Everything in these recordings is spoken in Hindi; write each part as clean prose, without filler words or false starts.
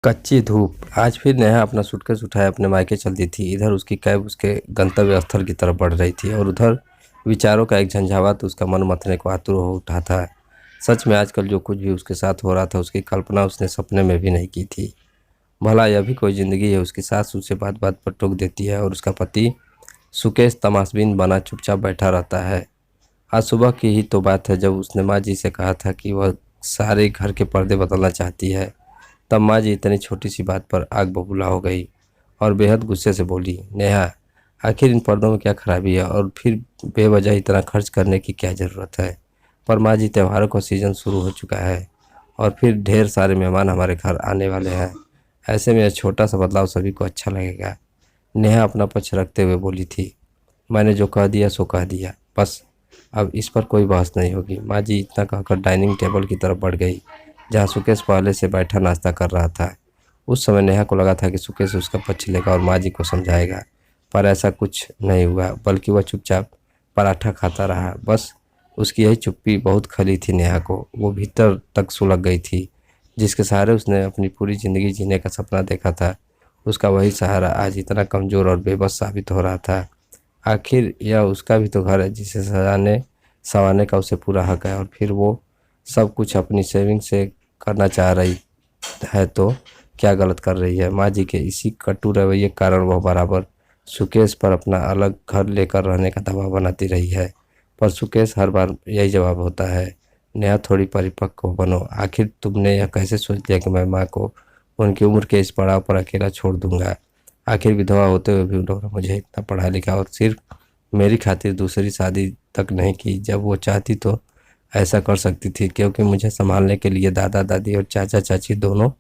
कच्ची धूप। आज फिर नेहा अपना सूटकेस उठाए अपने मायके चलती थी। इधर उसकी कैब उसके गंतव्य स्थल की तरफ बढ़ रही थी और उधर विचारों का एक झंझावात उसका मन मथने को आतुर हो उठा था। सच में आजकल जो कुछ भी उसके साथ हो रहा था उसकी कल्पना उसने सपने में भी नहीं की थी। भला यह भी कोई जिंदगी है। उसकी सास उसे बात बात पर टोक देती है और उसका पति सुकेश तमाशबीन बना चुपचाप बैठा रहता है। आज सुबह की ही तो बात है जब उसने माँ जी से कहा था कि वह सारे घर के पर्दे बदलना चाहती है। तब माँ जी इतनी छोटी सी बात पर आग बबूला हो गई और बेहद गुस्से से बोली, नेहा आखिर इन पर्दों में क्या खराबी है और फिर बेवजह इतना खर्च करने की क्या ज़रूरत है। पर माँ जी, त्योहारों का सीज़न शुरू हो चुका है और फिर ढेर सारे मेहमान हमारे घर आने वाले हैं। ऐसे में यह छोटा सा बदलाव सभी को अच्छा लगेगा। नेहा अपना पक्ष रखते हुए बोली थी, मैंने जो कह दिया सो कह दिया, बस अब इस पर कोई बहस नहीं होगी। माँ जी इतना कहकर डाइनिंग टेबल की तरफ बढ़ गई जहाँ सुकेश पहले से बैठा नाश्ता कर रहा था। उस समय नेहा को लगा था कि सुकेश उसका पक्ष लेगा और माँ जी को समझाएगा, पर ऐसा कुछ नहीं हुआ, बल्कि वह चुपचाप पराठा खाता रहा। बस उसकी यही चुप्पी बहुत खली थी नेहा को। वो भीतर तक सुलग गई थी। जिसके सहारे उसने अपनी पूरी ज़िंदगी जीने का सपना देखा था, उसका वही सहारा आज इतना कमज़ोर और बेबस साबित हो रहा था। आखिर यह उसका भी तो घर है जिसे सजाने संवारने का उसे पूरा हक है, और फिर वो सब कुछ अपनी सेविंग से करना चाह रही है तो क्या गलत कर रही है। माँ जी के इसी कटु रवैये के कारण वह बराबर सुकेश पर अपना अलग घर लेकर रहने का दबाव बनाती रही है, पर सुकेश हर बार यही जवाब होता है, नेहा थोड़ी परिपक्व बनो। आखिर तुमने यह कैसे सोच लिया कि मैं माँ को उनकी उम्र के इस पड़ाव पर अकेला छोड़ दूंगा। आखिर विधवा होते हुए भी उन्होंने मुझे इतना पढ़ा लिखा और सिर्फ मेरी खातिर दूसरी शादी तक नहीं की। जब वो चाहती तो ऐसा कर सकती थी, क्योंकि मुझे संभालने के लिए दादा दादी और चाचा चाची दोनों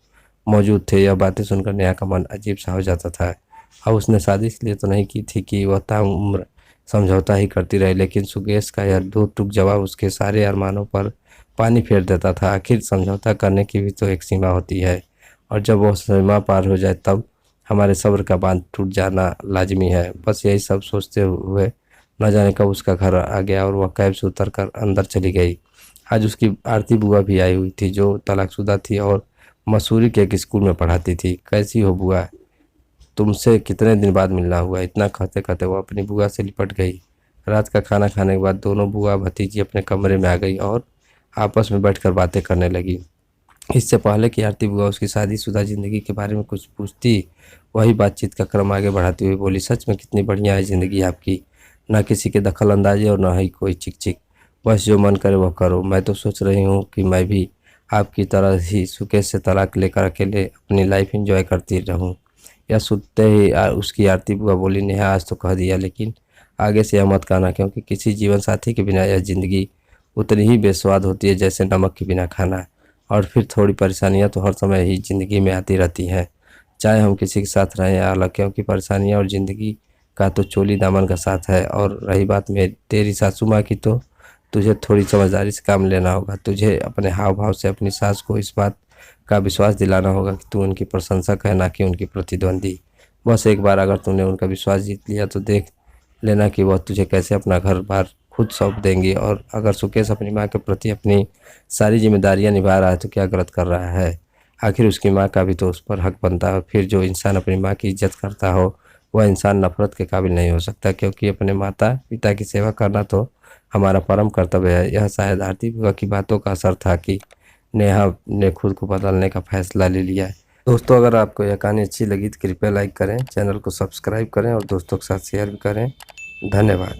मौजूद थे। यह बातें सुनकर नेहा का मन अजीब सा हो जाता था। अब उसने शादी इसलिए तो नहीं की थी कि वह ताउम्र समझौता ही करती रहे, लेकिन सुकेश का यह दो टूक जवाब उसके सारे अरमानों पर पानी फेर देता था। आखिर समझौता करने की भी तो एक सीमा होती है, और जब वह सीमा पार हो जाए तब हमारे सब्र का बांध टूट जाना लाजमी है। बस यही सब सोचते हुए न जाने कब उसका घर आ गया और वह कैब से उतर कर अंदर चली गई। आज उसकी आरती बुआ भी आई हुई थी, जो तलाकशुदा थी और मसूरी के एक स्कूल में पढ़ाती थी। कैसी हो बुआ, तुमसे कितने दिन बाद मिलना हुआ। इतना कहते कहते वो अपनी बुआ से लिपट गई। रात का खाना खाने के बाद दोनों बुआ भतीजी अपने कमरे में आ गई और आपस में बैठकर बातें करने लगी। इससे पहले कि आरती बुआ उसकी शादीशुदा ज़िंदगी के बारे में कुछ पूछती, वही बातचीत का क्रम आगे बढ़ाती हुई बोली, सच में कितनी बढ़िया है ज़िंदगी आपकी। ना किसी के दखल अंदाजी और ना ही कोई चिक चिक, बस जो मन करे वह करो। मैं तो सोच रही हूँ कि मैं भी आपकी तरह ही सुकेश से तलाक लेकर अकेले अपनी लाइफ एंजॉय करती रहूँ। यह सुनते ही उसकी आरती बुआ बोली, नेहा आज तो कह दिया, लेकिन आगे से यह मत कहना, क्योंकि किसी जीवन साथी के बिना यह ज़िंदगी उतनी ही बेस्वाद होती है जैसे नमक के बिना खाना। और फिर थोड़ी परेशानियां तो हर समय ही ज़िंदगी में आती रहती हैं, चाहे हम किसी के साथ रहें या अलग, क्योंकि परेशानियां और ज़िंदगी का तो चोली दामन का साथ है। और रही बात में तेरी सासू माँ की, तो तुझे थोड़ी समझदारी से काम लेना होगा। तुझे अपने हाव भाव से अपनी सास को इस बात का विश्वास दिलाना होगा कि तू उनकी प्रशंसक है, ना कि उनकी प्रतिद्वंदी। बस एक बार अगर तूने उनका विश्वास जीत लिया तो देख लेना कि वह तुझे कैसे अपना घर बार खुद सौंप देंगी। और अगर सुकेश अपनी माँ के प्रति अपनी सारी जिम्मेदारियां निभा रहा है तो क्या गलत कर रहा है। आखिर उसकी माँ का भी तो उस पर हक बनता है। फिर जो इंसान अपनी माँ की इज्जत करता हो वह इंसान नफरत के काबिल नहीं हो सकता, क्योंकि अपने माता पिता की सेवा करना तो हमारा परम कर्तव्य है। यह शायद आरती बुआ की बातों का असर था कि नेहा ने खुद को बदलने का फैसला ले लिया है। दोस्तों, अगर आपको यह कहानी अच्छी लगी तो कृपया लाइक करें, चैनल को सब्सक्राइब करें और दोस्तों के साथ शेयर भी करें। धन्यवाद।